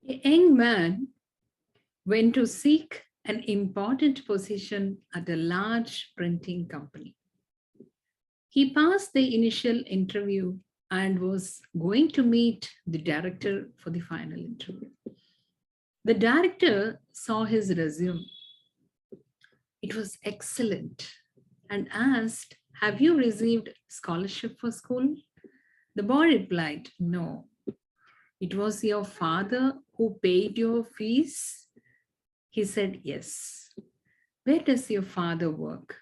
A young man went to seek an important position at a large printing company. He passed the initial interview and was going to meet the director for the final interview. The director saw his resume. It was excellent and asked, "Have you received scholarship for school?" The boy replied, "No." "It was your father who paid your fees?" He said, "Yes." "Where does your father work?"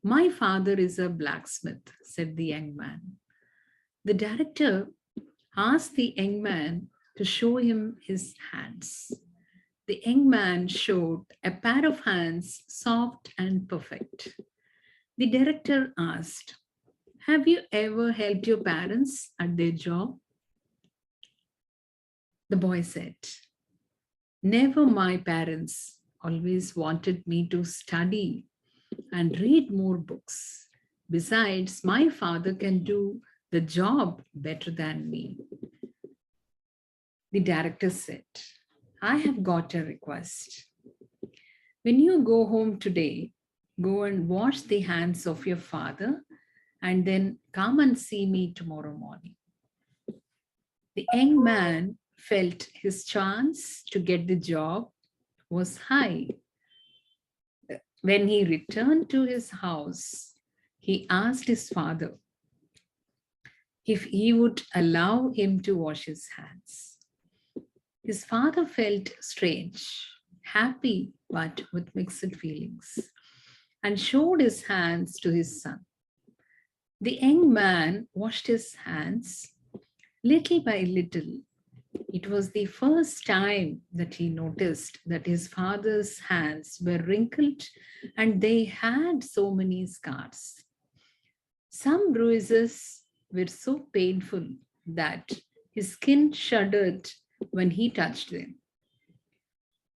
"My father is a blacksmith," said the young man. The director asked the young man to show him his hands. The young man showed a pair of hands, soft and perfect. The director asked, "Have you ever helped your parents at their job?" The boy said, "Never. My parents always wanted me to study and read more books. Besides, my father can do the job better than me." The director said, "I have got a request. When you go home today, go and wash the hands of your father and then come and see me tomorrow morning." The young man felt his chance to get the job was high. When he returned to his house, he asked his father if he would allow him to wash his hands. His father felt strange, happy, but with mixed feelings, and showed his hands to his son. The young man washed his hands little by little. It was the first time that he noticed that his father's hands were wrinkled and they had so many scars. Some bruises were so painful that his skin shuddered when he touched them.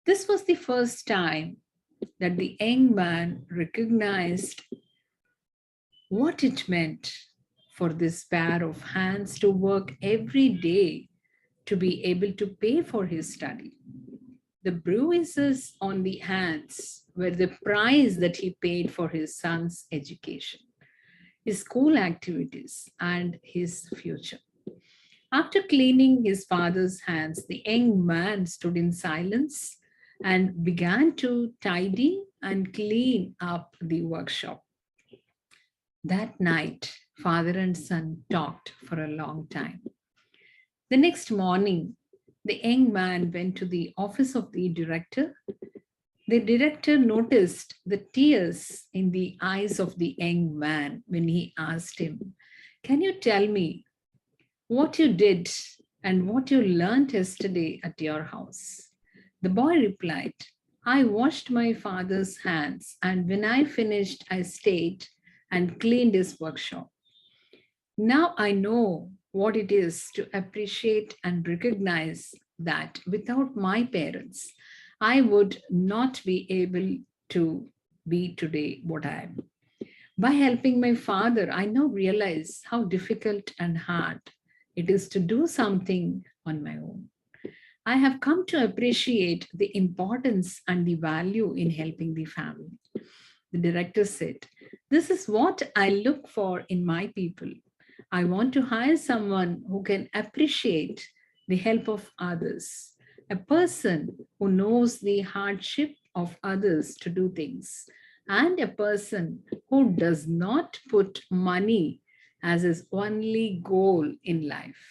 This was the first time that the young man recognized what it meant for this pair of hands to work every day to be able to pay for his study. The bruises on the hands were the price that he paid for his son's education, his school activities, and his future. After cleaning his father's hands, the young man stood in silence and began to tidy and clean up the workshop. That night, father and son talked for a long time. The next morning, the young man went to the office of the director. The director noticed the tears in the eyes of the young man when he asked him, "Can you tell me what you did and what you learned yesterday at your house?" The boy replied, "I washed my father's hands, and when I finished, I stayed and cleaned his workshop. Now I know what it is to appreciate and recognize that without my parents, I would not be able to be today what I am. By helping my father, I now realize how difficult and hard it is to do something on my own. I have come to appreciate the importance and the value in helping the family." The director said, "This is what I look for in my people. I want to hire someone who can appreciate the help of others, a person who knows the hardship of others to do things, and a person who does not put money as his only goal in life."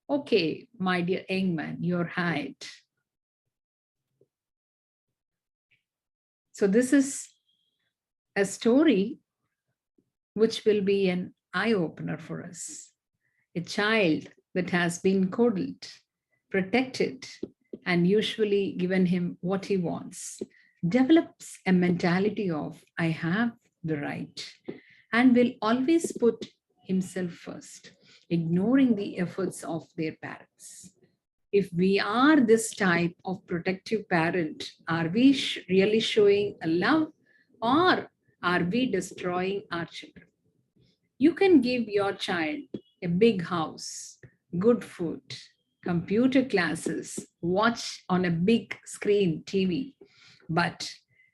Okay, my dear young man, you're hired. So this is a story which will be an eye-opener for us. A child that has been coddled, protected, and usually given him what he wants develops a mentality of, "I have the right," and will always put himself first, ignoring the efforts of their parents. If we are this type of protective parent, are we really showing a love, or are we destroying our children? You can give your child a big house, good food, computer classes, watch on a big screen TV. But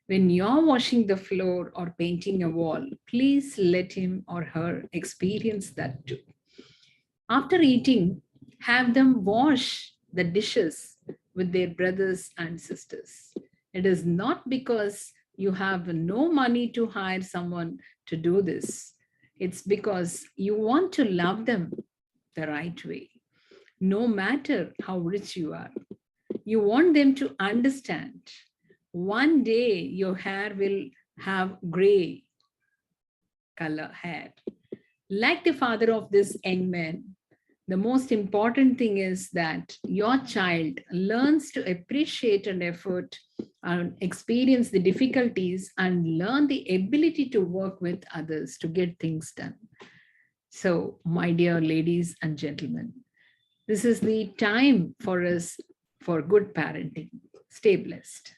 when you're washing the floor or painting a wall, please let him or her experience that too. After eating, have them wash the dishes with their brothers and sisters. It is not because you have no money to hire someone to do this. It's because you want to love them the right way, no matter how rich you are. You want them to understand one day your hair will have gray color hair. Like the father of this young man, the most important thing is that your child learns to appreciate an effort and experience the difficulties and learn the ability to work with others to get things done. So, my dear ladies and gentlemen, this is the time for us for good parenting. Stay blessed.